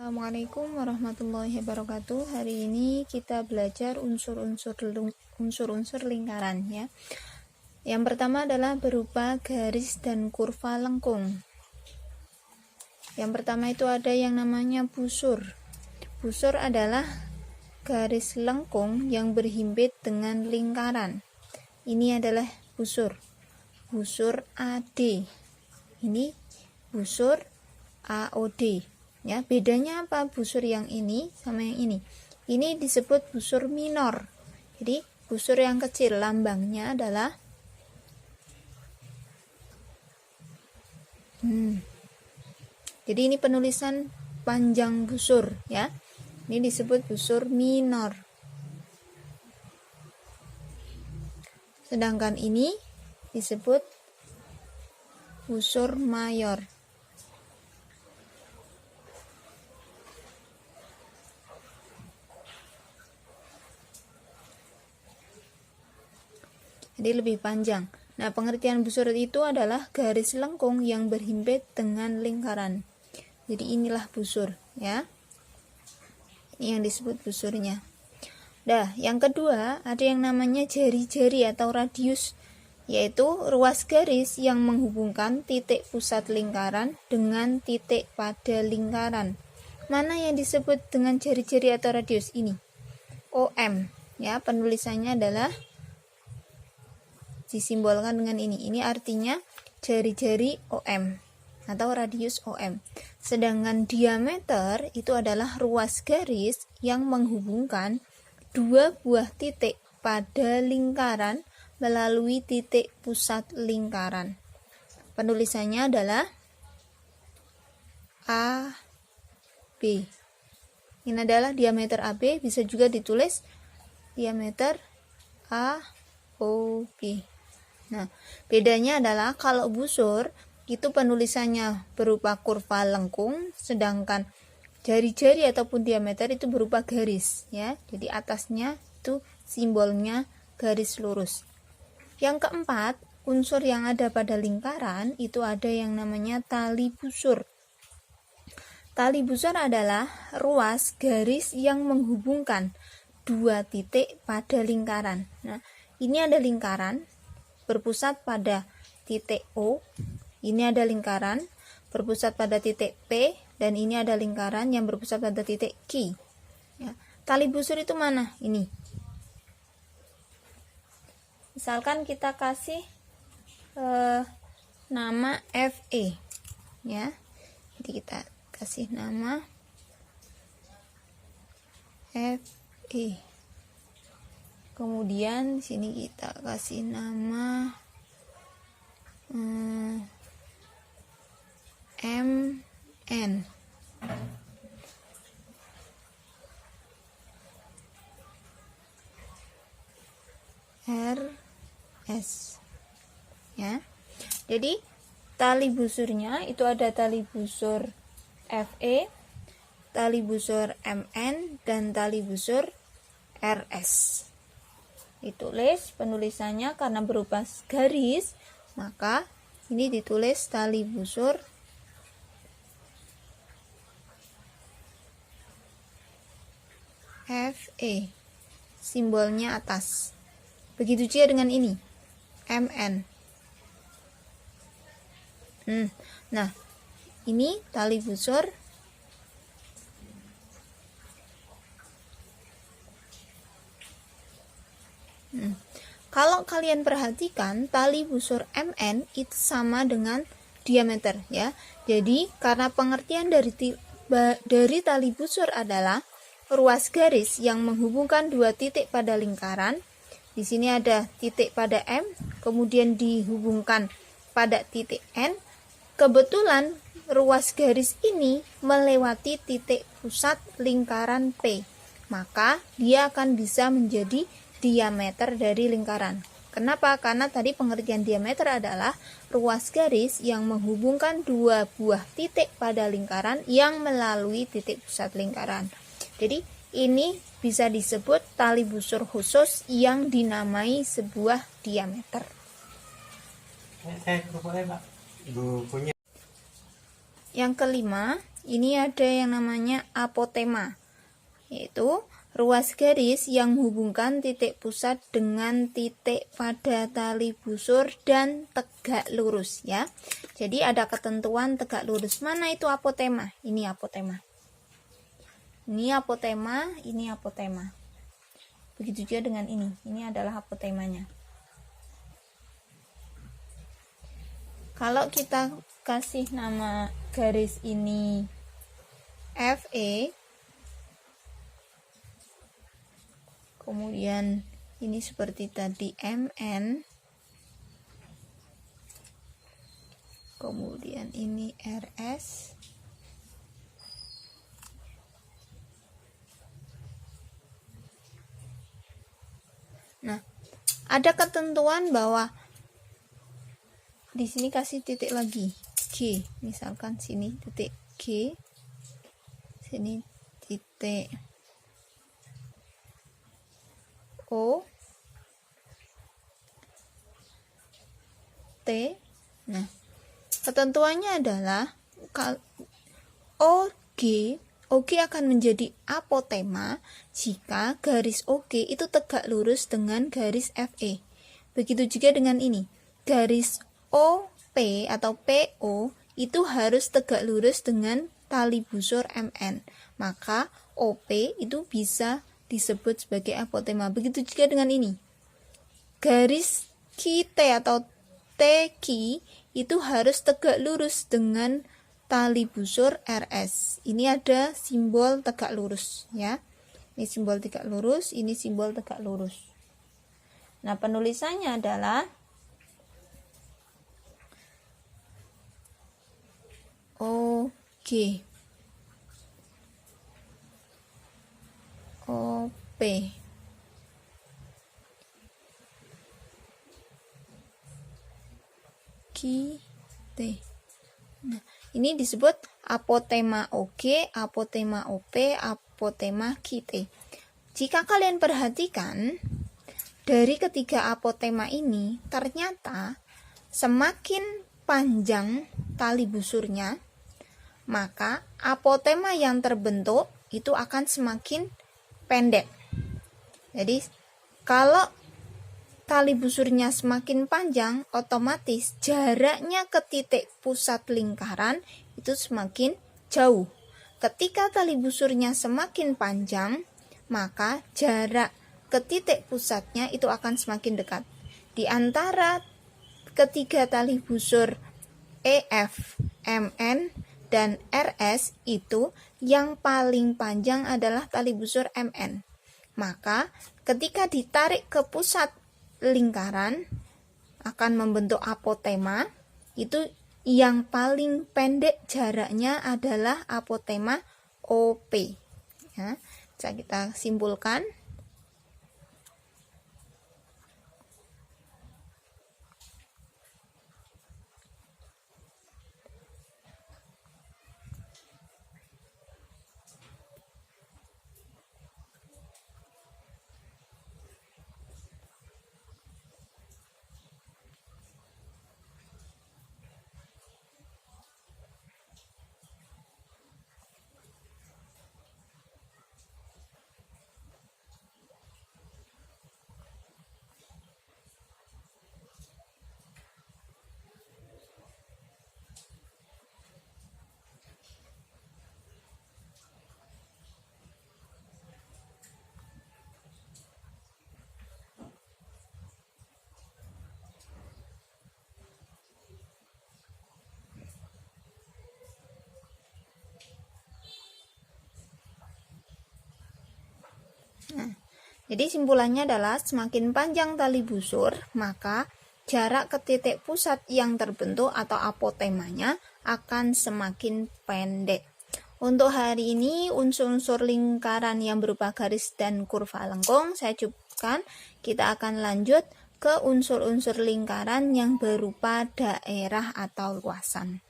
Assalamualaikum warahmatullahi wabarakatuh. Hari ini kita belajar unsur-unsur lingkaran ya. Yang pertama adalah berupa garis dan kurva lengkung. Yang pertama itu ada yang namanya busur. Busur adalah garis lengkung yang berhimpit dengan lingkaran. Ini adalah busur. Busur AD. Ini busur AOD. Ya, bedanya apa busur yang ini sama yang ini? Ini disebut busur minor. Jadi busur yang kecil lambangnya adalah Jadi ini penulisan panjang busur ya. Ini disebut busur minor. Sedangkan ini disebut busur mayor. Jadi lebih panjang. Nah, pengertian busur itu adalah garis lengkung yang berhimpit dengan lingkaran. Jadi inilah busur, ya. Ini yang disebut busurnya. Nah, yang kedua ada yang namanya jari-jari atau radius, yaitu ruas garis yang menghubungkan titik pusat lingkaran dengan titik pada lingkaran. Mana yang disebut dengan jari-jari atau radius ini? OM, ya. Penulisannya adalah disimbolkan dengan ini. Ini artinya jari-jari OM atau radius OM. Sedangkan diameter itu adalah ruas garis yang menghubungkan dua buah titik pada lingkaran melalui titik pusat lingkaran. Penulisannya adalah AB. Ini adalah diameter AB, bisa juga ditulis diameter AOB. Nah, bedanya adalah kalau busur itu penulisannya berupa kurva lengkung, sedangkan jari-jari ataupun diameter itu berupa garis ya. Jadi atasnya itu simbolnya garis lurus. Yang keempat, unsur yang ada pada lingkaran itu ada yang namanya tali busur. Tali busur adalah ruas garis yang menghubungkan dua titik pada lingkaran. Nah, ini ada lingkaran berpusat pada titik O, ini ada lingkaran berpusat pada titik P, dan ini ada lingkaran yang berpusat pada titik Q. Ya. Tali busur itu mana? Ini. Misalkan kita kasih nama FE, ya. Jadi kita kasih nama FE. Kemudian di sini kita kasih nama MN. RS. Ya. Jadi tali busurnya itu ada tali busur FE, tali busur MN, dan tali busur RS. Ditulis penulisannya karena berupa garis, maka ini ditulis tali busur FE, simbolnya atas. Begitu juga dengan ini MN. Nah, ini tali busur Kalau kalian perhatikan, tali busur MN itu sama dengan diameter ya. Jadi karena pengertian dari tali busur adalah ruas garis yang menghubungkan dua titik pada lingkaran. Di sini ada titik pada M, kemudian dihubungkan pada titik N. Kebetulan ruas garis ini melewati titik pusat lingkaran P, maka dia akan bisa menjadi diameter dari lingkaran. Kenapa? Karena tadi pengertian diameter adalah ruas garis yang menghubungkan dua buah titik pada lingkaran yang melalui titik pusat lingkaran. Jadi ini bisa disebut tali busur khusus yang dinamai sebuah diameter. Yang kelima ini ada yang namanya apotema, yaitu ruas garis yang menghubungkan titik pusat dengan titik pada tali busur dan tegak lurus ya. Jadi ada ketentuan tegak lurus. Mana itu apotema? Ini apotema. Ini apotema, ini apotema. Begitu juga dengan ini. Ini adalah apotemanya. Kalau kita kasih nama garis ini FE, kemudian ini seperti tadi MN, kemudian ini RS, nah ada ketentuan bahwa di sini kasih titik lagi G, misalkan sini titik G, sini titik O, T. Nah, ketentuannya adalah OG akan menjadi apotema jika garis OG itu tegak lurus dengan garis FE. Begitu juga dengan ini, garis OP atau PO itu harus tegak lurus dengan tali busur MN. Maka OP itu bisa disebut sebagai apotema. Begitu juga dengan ini. Garis QT atau TQ itu harus tegak lurus dengan tali busur RS. Ini ada simbol tegak lurus ya. Ini simbol tegak lurus, ini simbol tegak lurus. Nah, penulisannya adalah OG, OP, QT. Nah, ini disebut apotema OG, apotema OP, apotema QT. Jika kalian perhatikan, dari ketiga apotema ini ternyata semakin panjang tali busurnya, maka apotema yang terbentuk itu akan semakin pendek. Jadi kalau tali busurnya semakin panjang, otomatis jaraknya ke titik pusat lingkaran itu semakin jauh. Ketika tali busurnya semakin panjang, maka jarak ke titik pusatnya itu akan semakin dekat. Di antara ketiga tali busur EF, MN, dan RS itu yang paling panjang adalah tali busur MN. Maka ketika ditarik ke pusat lingkaran akan membentuk apotema, itu yang paling pendek jaraknya adalah apotema OP ya. Bisa kita simpulkan. Nah, jadi simpulannya adalah semakin panjang tali busur, maka jarak ke titik pusat yang terbentuk atau apotemanya akan semakin pendek. Untuk hari ini unsur-unsur lingkaran yang berupa garis dan kurva lengkung saya cukupkan. Kita akan lanjut ke unsur-unsur lingkaran yang berupa daerah atau luasan.